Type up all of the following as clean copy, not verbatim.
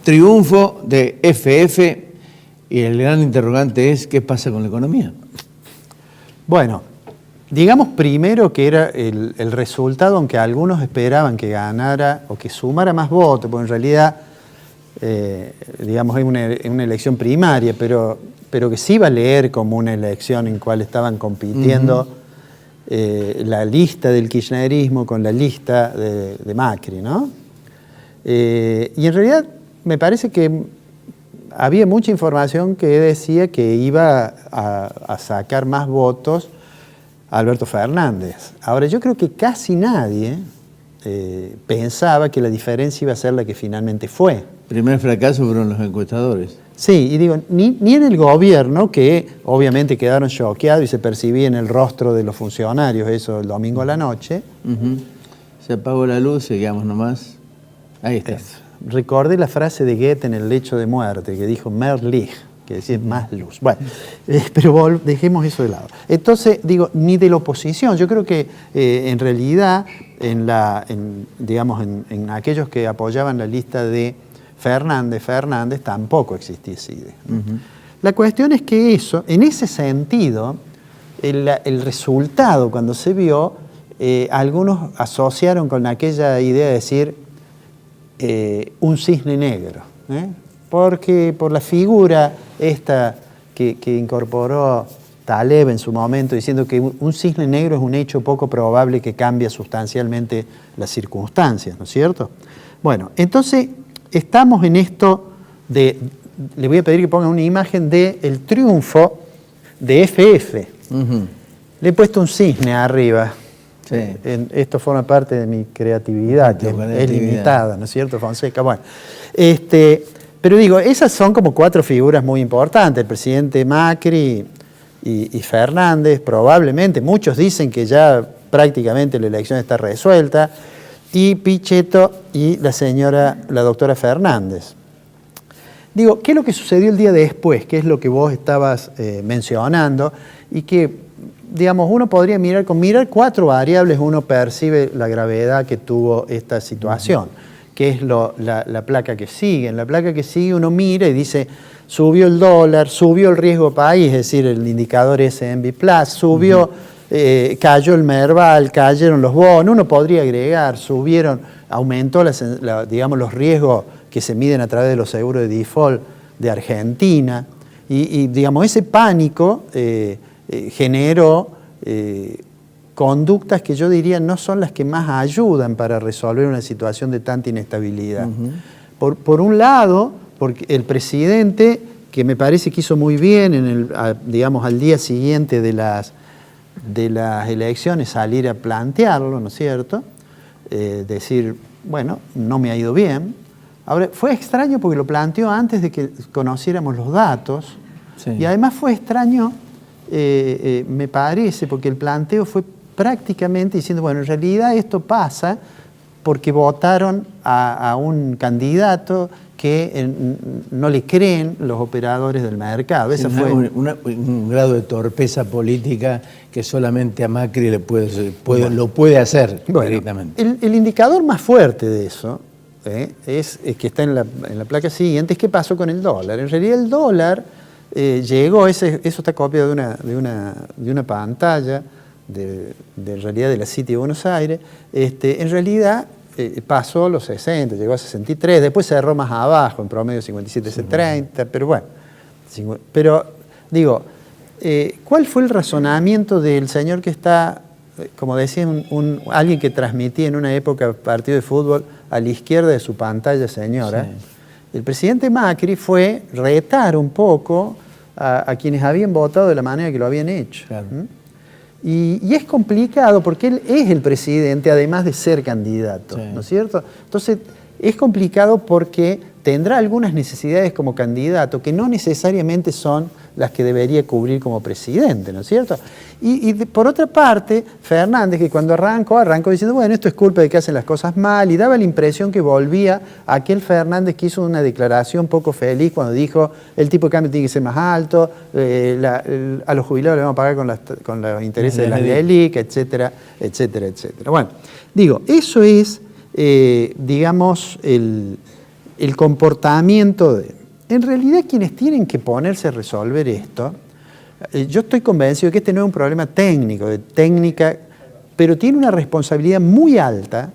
Triunfo de FF y el gran interrogante es ¿qué pasa con la economía? Bueno, digamos primero que era el resultado, aunque algunos esperaban que ganara o que sumara más votos, porque en realidad, digamos, es una elección primaria, pero que sí iba a leer como una elección en cual estaban compitiendo la lista del kirchnerismo con la lista de Macri, ¿no? Y en realidad me parece que había mucha información que decía que iba a sacar más votos Alberto Fernández. Ahora, yo creo que casi nadie pensaba que la diferencia iba a ser la que finalmente fue. Primer fracaso fueron los encuestadores. Sí, y digo, ni en el gobierno, que obviamente quedaron choqueados y se percibía en el rostro de los funcionarios eso el domingo a la noche. Se apagó la luz, seguíamos nomás. Ahí está. Recordé la frase de Goethe en El lecho de muerte, que dijo mehr Licht, que decía más luz. Bueno, pero dejemos eso de lado. Entonces, digo, ni de la oposición. Yo creo que en realidad, en aquellos que apoyaban la lista de Fernández tampoco existía esa idea. La cuestión es que eso, en ese sentido, el resultado cuando se vio, algunos asociaron con aquella idea de decir un cisne negro, porque por la figura esta que incorporó Taleb en su momento, diciendo que un cisne negro es un hecho poco probable que cambie sustancialmente las circunstancias, ¿no es cierto? Bueno, entonces estamos en esto de, le voy a pedir que pongan una imagen del triunfo de FF. Le he puesto un cisne arriba. Sí. Esto forma parte de mi creatividad, que es limitada, ¿no es cierto, Fonseca? Bueno, pero digo, esas son como cuatro figuras muy importantes, el presidente Macri y Fernández, probablemente, muchos dicen que ya prácticamente la elección está resuelta, y Pichetto y la doctora Fernández. Digo, ¿qué es lo que sucedió el día después? ¿Qué es lo que vos estabas mencionando? Y que, digamos, uno podría mirar, con mirar cuatro variables uno percibe la gravedad que tuvo esta situación, que es la placa que sigue. En la placa que sigue uno mira y dice, subió el dólar, subió el riesgo país, es decir, el indicador S&P+, subió, cayó el Merval, cayeron los bonos, uno podría agregar, aumentó digamos, los riesgos que se miden a través de los seguros de default de Argentina, y digamos, ese pánico generó conductas que yo diría no son las que más ayudan para resolver una situación de tanta inestabilidad. Por un lado, porque el presidente, que me parece que hizo muy bien digamos, al día siguiente de las elecciones salir a plantearlo, ¿no es cierto? Decir, bueno, no me ha ido bien. Ahora, fue extraño porque lo planteó antes de que conociéramos los datos, y además fue extraño, me parece, porque el planteo fue prácticamente diciendo, bueno, en realidad esto pasa porque votaron a un candidato que no le creen los operadores del mercado. Esa fue un grado de torpeza política que solamente a Macri lo puede hacer directamente. El indicador más fuerte de eso es que está en la placa siguiente, es qué pasó con el dólar. En realidad el dólar llegó, eso está copiado de una pantalla en realidad de la City de Buenos Aires, en realidad pasó los 60, llegó a 63, después cerró más abajo, en promedio 57,30, pero bueno. Pero digo, ¿cuál fue el razonamiento del señor que está, como decía alguien que transmitía en una época partido de fútbol, a la izquierda de su pantalla, señora? Sí. El presidente Macri fue retar un poco a quienes habían votado de la manera que lo habían hecho. Claro. Y es complicado porque él es el presidente, además de ser candidato, ¿no es cierto? Entonces, es complicado porque tendrá algunas necesidades como candidato que no necesariamente son las que debería cubrir como presidente, ¿no es cierto? Y por otra parte, Fernández, que cuando arrancó diciendo, bueno, esto es culpa de que hacen las cosas mal, y daba la impresión que volvía a aquel Fernández que hizo una declaración poco feliz cuando dijo, el tipo de cambio tiene que ser más alto, a los jubilados le vamos a pagar con los intereses de las LELIC, etcétera, etcétera, etcétera. Bueno, digo, eso es, digamos, el comportamiento de... En realidad quienes tienen que ponerse a resolver esto, yo estoy convencido de que este no es un problema técnico, de técnica, pero tiene una responsabilidad muy alta,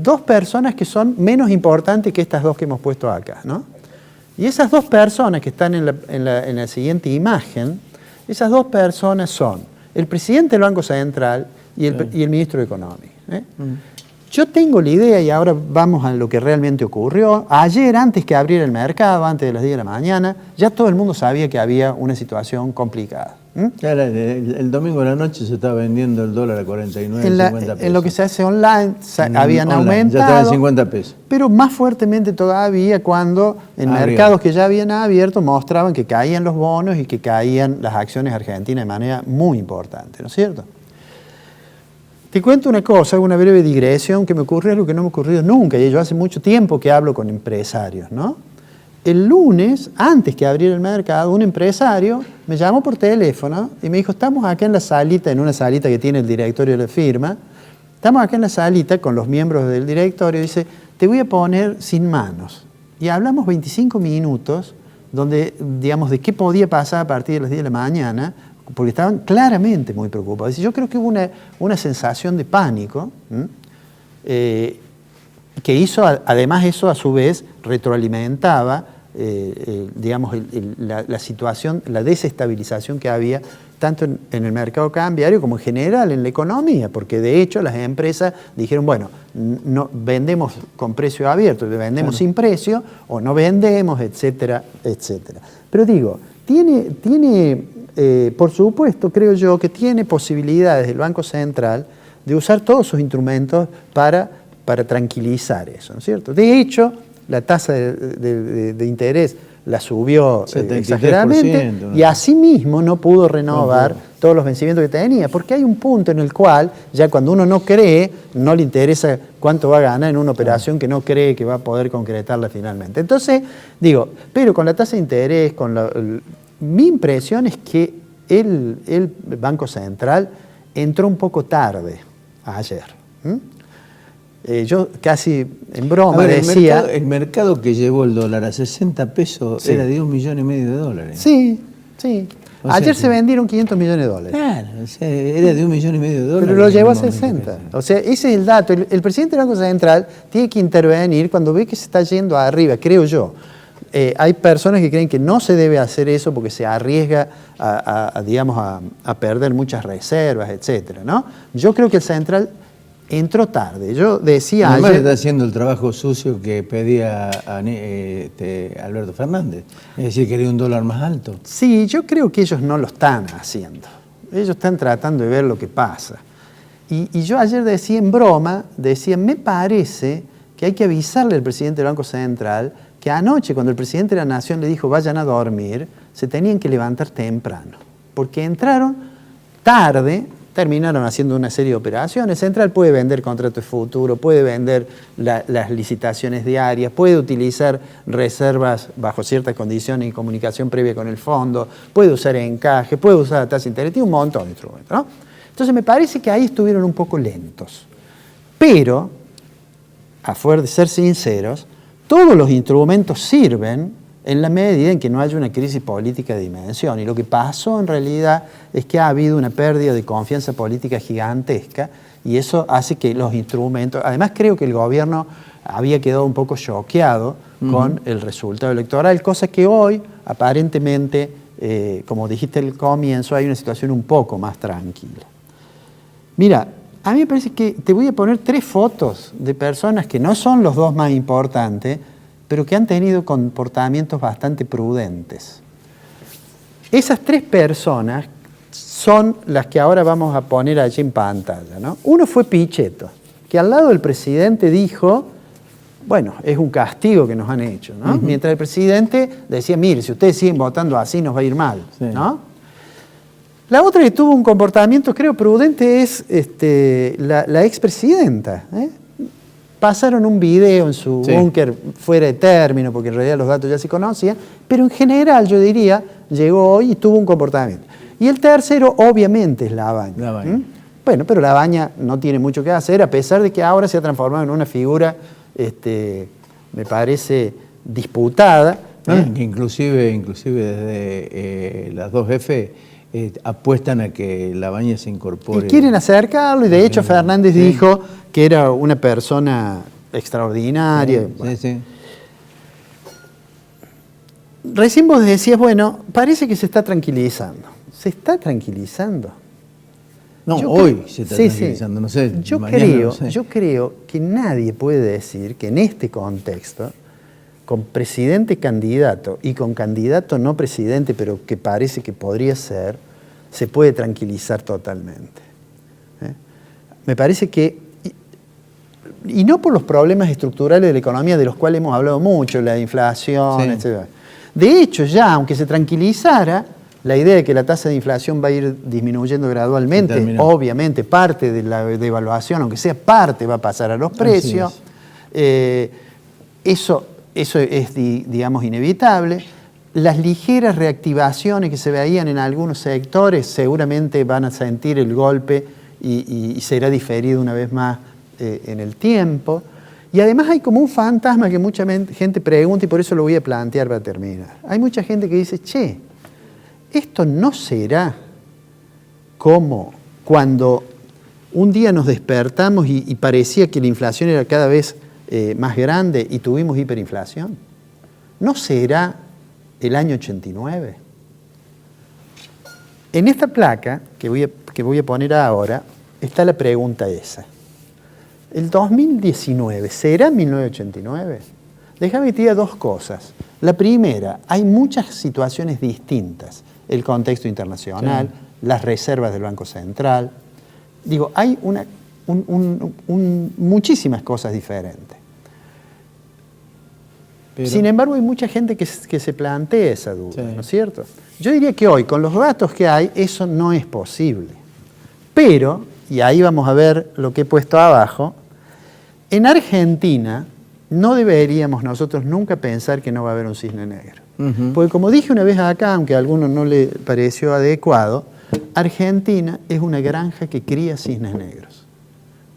dos personas que son menos importantes que estas dos que hemos puesto acá, ¿no? Y esas dos personas que están en la siguiente imagen, esas dos personas son el presidente del Banco Central y el ministro de Economía. Yo tengo la idea, y ahora vamos a lo que realmente ocurrió. Ayer, antes que abriera el mercado, antes de las 10 de la mañana, ya todo el mundo sabía que había una situación complicada. Claro, el domingo de la noche se estaba vendiendo el dólar a 49,50 pesos. En lo que se hace online, habían aumentado. Ya estaba en 50 pesos. Pero más fuertemente todavía cuando en mercados que ya habían abierto mostraban que caían los bonos y que caían las acciones argentinas de manera muy importante, ¿no es cierto? Te cuento una cosa, una breve digresión que me ocurrió, algo que no me ha ocurrido nunca, y yo hace mucho tiempo que hablo con empresarios, ¿no? El lunes, antes que abriera el mercado, un empresario me llamó por teléfono y me dijo, estamos acá en la salita, en una salita que tiene el directorio de la firma, estamos acá en la salita con los miembros del directorio, y dice, te voy a poner sin manos. Y hablamos 25 minutos, donde, digamos, de qué podía pasar a partir de las 10 de la mañana, porque estaban claramente muy preocupados. Yo creo que hubo una sensación de pánico, que hizo, además eso a su vez retroalimentaba, digamos, la situación, la desestabilización que había tanto en el mercado cambiario como en general en la economía, porque de hecho las empresas dijeron, bueno, no, vendemos con precio abierto, vendemos sin precio, o no vendemos, etcétera, etcétera. Pero digo, por supuesto, creo yo, que tiene posibilidades el Banco Central de usar todos sus instrumentos para tranquilizar eso, ¿no es cierto? De hecho, la tasa de interés la subió exageradamente, ¿no? Y asimismo no pudo renovar todos los vencimientos que tenía, porque hay un punto en el cual ya cuando uno no cree, no le interesa cuánto va a ganar en una operación que no cree que va a poder concretarla finalmente. Entonces, digo, pero con la tasa de interés, mi impresión es que el Banco Central entró un poco tarde ayer. Yo casi en broma decía... El mercado que llevó el dólar a 60 pesos era de $1,5 millones de dólares. Sí, sí. Ayer se vendieron 500 millones de dólares. Claro, o sea, era de $1,5 millones de dólares. Pero lo llevó a 60. O sea, ese es el dato. El presidente del Banco Central tiene que intervenir cuando ve que se está yendo arriba, creo yo. Hay personas que creen que no se debe hacer eso porque se arriesga a perder muchas reservas, etcétera, ¿no? Yo creo que el Central entró tarde. Yo decía además ayer... está haciendo el trabajo sucio que pedía Alberto Fernández. Es decir, quería un dólar más alto. Sí, yo creo que ellos no lo están haciendo. Ellos están tratando de ver lo que pasa. Y yo ayer decía en broma, me parece que hay que avisarle al presidente del Banco Central que anoche, cuando el presidente de la Nación le dijo vayan a dormir, se tenían que levantar temprano. Porque entraron tarde, terminaron haciendo una serie de operaciones. Central puede vender contratos futuros, puede vender las licitaciones diarias, puede utilizar reservas bajo ciertas condiciones y comunicación previa con el fondo, puede usar encaje, puede usar la tasa de interés, tiene un montón de instrumentos, ¿no? Entonces me parece que ahí estuvieron un poco lentos. Pero, a fuerza de ser sinceros, todos los instrumentos sirven en la medida en que no haya una crisis política de dimensión. Y lo que pasó en realidad es que ha habido una pérdida de confianza política gigantesca y eso hace que los instrumentos... Además creo que el gobierno había quedado un poco choqueado con el resultado electoral, cosa que hoy aparentemente, como dijiste al comienzo, hay una situación un poco más tranquila. Mira, a mí me parece que te voy a poner 3 fotos de personas que no son los dos más importantes, pero que han tenido comportamientos bastante prudentes. Esas 3 personas son las que ahora vamos a poner allí en pantalla, ¿no? Uno fue Pichetto, que al lado del presidente dijo, bueno, es un castigo que nos han hecho, ¿no? Mientras el presidente decía, mire, si ustedes siguen votando así nos va a ir mal, ¿no? La otra que tuvo un comportamiento, creo, prudente es la expresidenta, Pasaron un video en su búnker fuera de término, porque en realidad los datos ya se conocían, pero en general yo diría, llegó hoy y tuvo un comportamiento. Y el tercero, obviamente, es Lavagna. Bueno, pero Lavagna no tiene mucho que hacer, a pesar de que ahora se ha transformado en una figura me parece disputada. Que inclusive desde las 2F apuestan a que Labaña se incorpore. Y quieren acercarlo, y de hecho Fernández dijo que era una persona extraordinaria. Sí, sí. Recién vos decías, bueno, parece que se está tranquilizando. ¿Se está tranquilizando? No, hoy se está tranquilizando, sí. no sé. Yo creo que nadie puede decir que en este contexto, con presidente candidato y con candidato no presidente, pero que parece que podría ser, se puede tranquilizar totalmente. Me parece que, y no por los problemas estructurales de la economía de los cuales hemos hablado mucho, la inflación, etc. De hecho, ya, aunque se tranquilizara, la idea de que la tasa de inflación va a ir disminuyendo gradualmente, obviamente parte de la devaluación, aunque sea parte, va a pasar a los precios. Eso es, digamos, inevitable. Las ligeras reactivaciones que se veían en algunos sectores seguramente van a sentir el golpe y será diferido una vez más en el tiempo. Y además hay como un fantasma que mucha gente pregunta, y por eso lo voy a plantear para terminar. Hay mucha gente que dice, che, esto no será como cuando un día nos despertamos y parecía que la inflación era cada vez más grande y tuvimos hiperinflación. ¿No será el año 89? En esta placa que voy a poner ahora está la pregunta esa. ¿El 2019 será 1989? Déjame que te diga dos cosas. La primera, hay muchas situaciones distintas. El contexto internacional, las reservas del Banco Central. Digo, hay muchísimas cosas diferentes. Sin embargo, hay mucha gente que se plantea esa duda, ¿no es cierto? Yo diría que hoy, con los datos que hay, eso no es posible. Pero, y ahí vamos a ver lo que he puesto abajo, en Argentina no deberíamos nosotros nunca pensar que no va a haber un cisne negro. Porque como dije una vez acá, aunque a algunos no le pareció adecuado, Argentina es una granja que cría cisnes negros.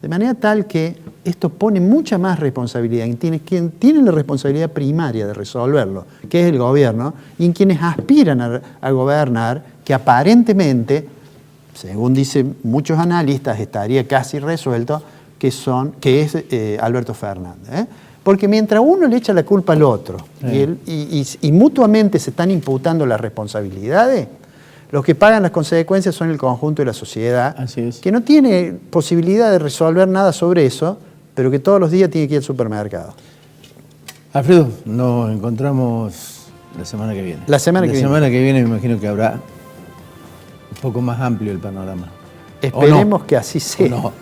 De manera tal que esto pone mucha más responsabilidad en quien tiene la responsabilidad primaria de resolverlo, que es el gobierno, y en quienes aspiran a gobernar, que aparentemente, según dicen muchos analistas, estaría casi resuelto, que es Alberto Fernández. Porque mientras uno le echa la culpa al otro y mutuamente se están imputando las responsabilidades, los que pagan las consecuencias son el conjunto de la sociedad, que no tiene posibilidad de resolver nada sobre eso, pero que todos los días tiene que ir al supermercado. Alfredo, nos encontramos la semana que viene. La semana que viene me imagino que habrá un poco más amplio el panorama. Esperemos que así sea. ¿O no?